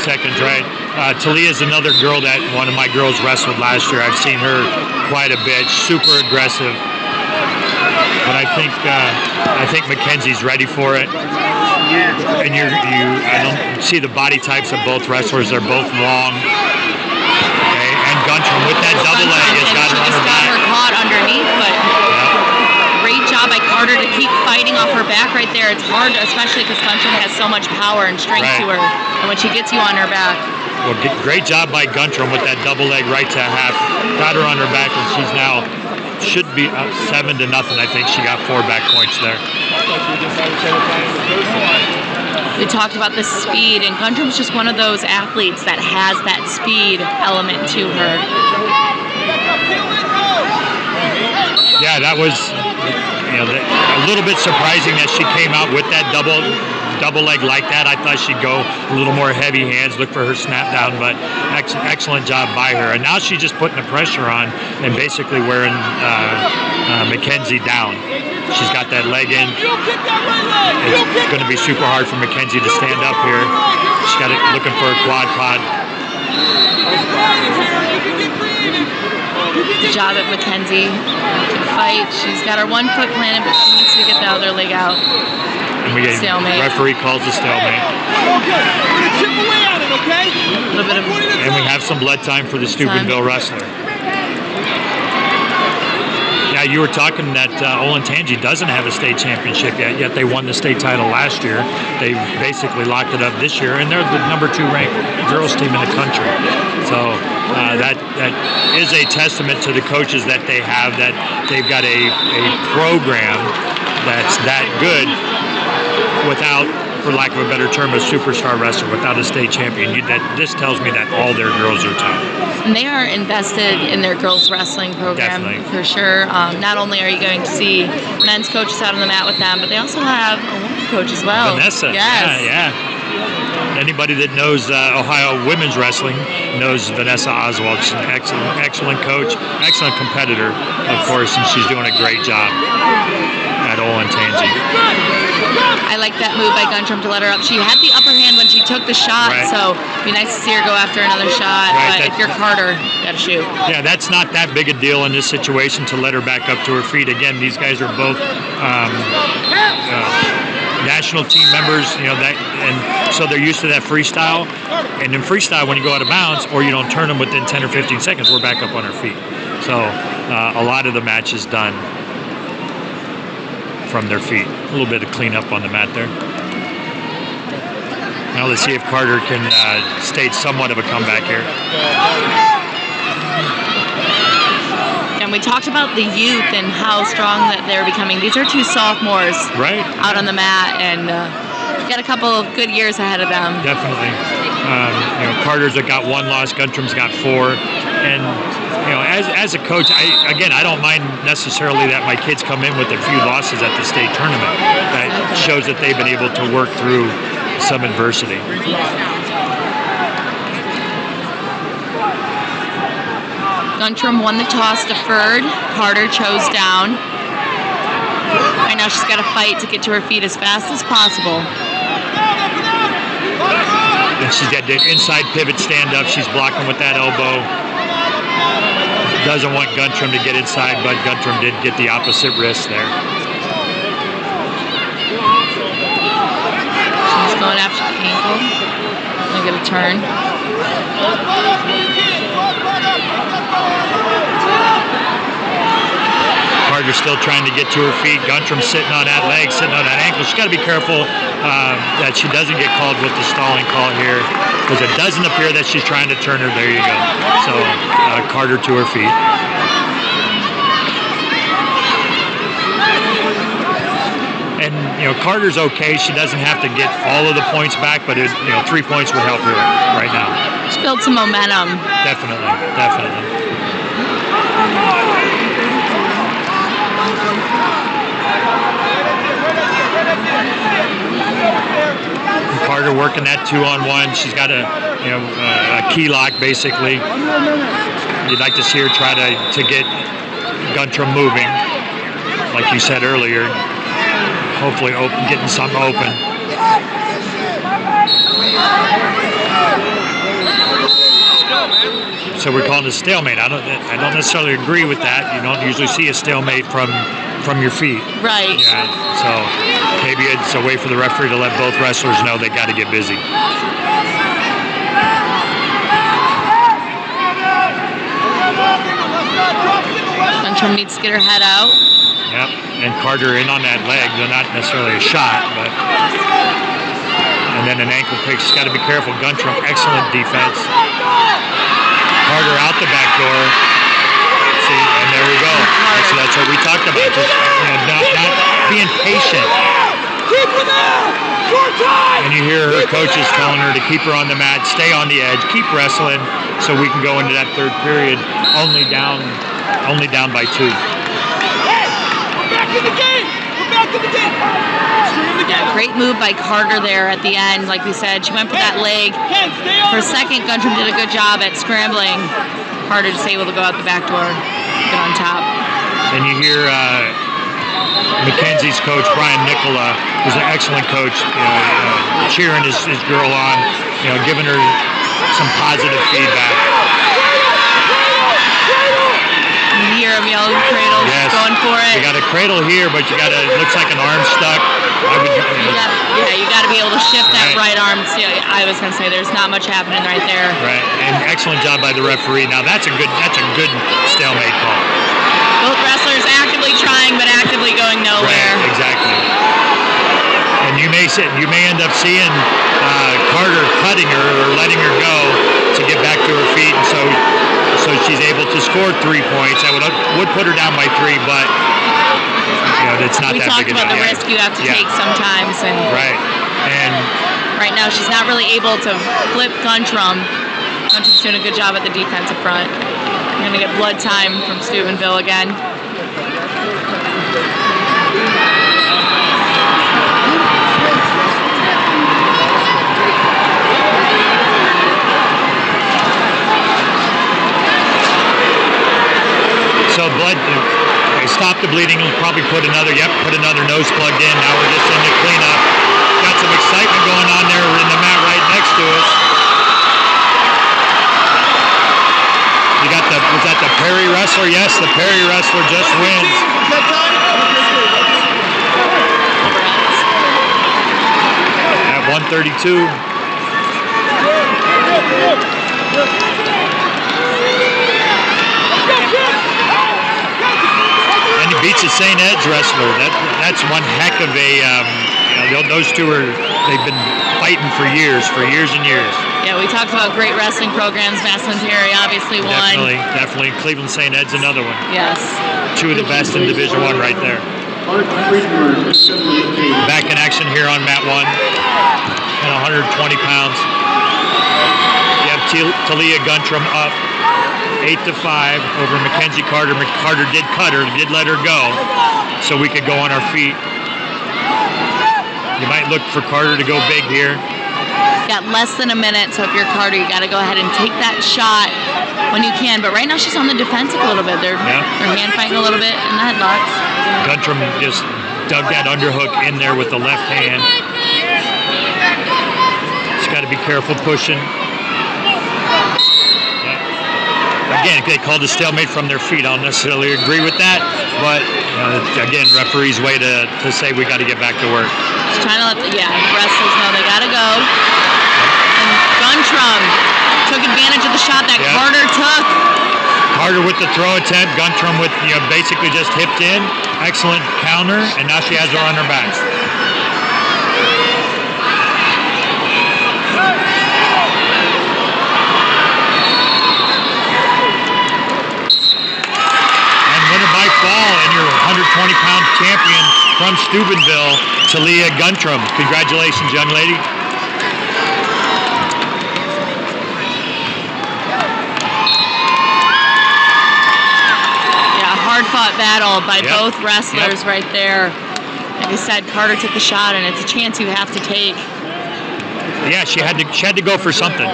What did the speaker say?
seconds, right? Talea is another girl that one of my girls wrestled last year. I've seen her quite a bit. Super aggressive. But I think Mackenzie's ready for it. And I don't see the body types of both wrestlers. They're both long. Okay, and Guntrum with that double leg has got her on her back. Got her caught underneath, but great job by Carter to keep fighting off her back right there. It's hard, especially because Guntrum has so much power and strength to her, and when she gets you on her back. Well, great job by Guntrum with that double leg right to half. Got her on her back, and she's now should be up 7-0. I think she got 4 back points there. We talked about the speed, and Guntrum's just one of those athletes that has that speed element to her. Yeah, that was a little bit surprising that she came out with that double leg like that. I thought she'd go a little more heavy hands, look for her snap down, but excellent job by her. And now she's just putting the pressure on and basically wearing Mackenzie down. She's got that leg in. It's going to be super hard for Mackenzie to stand up here. She's got it looking for a quad pod. Good job at Mackenzie to fight. She's got her one foot planted, but she needs to get the other leg out. And we get referee calls a stalemate. And we have some blood time for the Steubenville wrestler. Yeah, you were talking that Olen doesn't have a state championship yet they won the state title last year. They basically locked it up this year, and they're the #2 ranked girls team in the country. So that is a testament to the coaches that they have, that they've got a program that's that good without, for lack of a better term, a superstar wrestler, without a state champion. This tells me that all their girls are tough. And they are invested in their girls wrestling program. Definitely. For sure. Not only are you going to see men's coaches out on the mat with them, but they also have a women's coach as well. Vanessa. Yes. Yeah. Anybody that knows Ohio women's wrestling knows Vanessa Oswald. She's an excellent coach, excellent competitor, of course, and she's doing a great job at Olen. I like that move by Guntrum to let her up. She had the upper hand when she took the shot, so it'd be nice to see her go after another shot. But if you're Carter, you gotta shoot. Yeah, that's not that big a deal in this situation to let her back up to her feet. Again, these guys are both national team members, and so they're used to that freestyle. And in freestyle, when you go out of bounds or you don't turn them within 10 or 15 seconds, we're back up on our feet. So a lot of the match is done from their feet. A little bit of cleanup on the mat there. Now let's see if Carter can stage somewhat of a comeback here. And we talked about the youth and how strong that they're becoming. These are 2 sophomores out on the mat, and got a couple of good years ahead of them. Definitely. Carter's got 1 loss, Guntrum's got 4. And as a coach, I don't mind necessarily that my kids come in with a few losses at the state tournament. That shows that they've been able to work through some adversity. Guntrum won the toss, deferred. Carter chose down. Right now she's got to fight to get to her feet as fast as possible. And she's got the inside pivot stand up. She's blocking with that elbow. Doesn't want Guntrum to get inside, but Guntrum did get the opposite wrist there. She's going after the ankle. Gonna get a turn. Carter's still trying to get to her feet. Guntrum sitting on that leg, sitting on that ankle. She's got to be careful that she doesn't get called with the stalling call here, because it doesn't appear that she's trying to turn her. There you go. So Carter to her feet. And Carter's okay. She doesn't have to get all of the points back, but 3 points would help her right now. She built some momentum. Definitely. Carter working that 2-on-1. She's got a key lock basically. You'd like to see her try to get Guntrum moving, like you said earlier. Hopefully getting something open. so we're calling it a stalemate. I don't necessarily agree with that. You don't usually see a stalemate from your feet. Right. Yeah. So maybe it's a way for the referee to let both wrestlers know they got to get busy. Guntrum needs to get her head out. Yep. And Carter in on that leg. They're not necessarily a shot, but. And then an ankle pick. She's got to be careful. Guntrum, excellent defense. Carter out the back door. See, and there we go. That's what we talked about. Just not being patient. And you hear her coaches telling her to keep her on the mat, stay on the edge, keep wrestling, so we can go into that third period only down by 2. Yeah, great move by Carter there at the end. Like we said, she went for that leg. For a second, Guntrum did a good job at scrambling. Carter just able to go out the back door, get on top. And you hear Mackenzie's coach, Brian Nicola, who's an excellent coach, cheering his girl on, giving her some positive feedback. You hear him yell cradle, yes. She's going for it. You got a cradle here, but you got it looks like an arm stuck. You got to be able to shift that right arm. See, I was going to say there's not much happening right there. Right, and excellent job by the referee. Now that's a good stalemate call. Both wrestlers actively trying, but actively going nowhere. Right, exactly. And you may end up seeing Carter cutting her or letting her go to get back to her feet, and so she's able to score 3 points. That would put her down by 3, but it's not that big. We talked about the risk you have to take sometimes, and right now she's not really able to flip Guntrum. Guntrum's doing a good job at the defensive front. We're gonna get blood time from Steubenville again. So blood, they stop the bleeding. We'll probably put another nose plugged in. Now we're just in the cleanup. Got some excitement going on there. We're in the mat right next to us. You got was that the Perry wrestler? Yes, the Perry wrestler just wins. At 132. And he beats a St. Ed's wrestler. That's one heck of a. Those two they've been fighting for years and years. Yeah, we talked about great wrestling programs. Massillon Terry obviously won. Definitely. Cleveland St. Ed's another one. Yes. 2 of the best in Division I right there. Back in action here on mat 1 at 120 pounds. You have Talea Guntrum up 8-5 over Mackenzie Carter. Carter did cut her, did let her go, so we could go on our feet. You might look for Carter to go big here. Got less than a minute, so if you're Carter, you got to go ahead and take that shot when you can. But right now she's on the defensive a little bit. They're hand fighting a little bit in the headlocks. Guntrum just dug that underhook in there with the left hand. She's got to be careful pushing. Again, they called a stalemate from their feet. I don't necessarily agree with that, but again, referee's way to say we got to get back to work. Just trying to let the wrestlers know they got to go. And Guntrum took advantage of the shot that Carter took. Carter with the throw attempt. Guntrum with basically just hipped in. Excellent counter, and now she has her on her back. By fall, and your 120-pound champion from Steubenville, Talea Guntrum. Congratulations, young lady. Yeah, hard-fought battle by both wrestlers right there. Like I said, Carter took the shot, and it's a chance you have to take. Yeah, she had to go for something.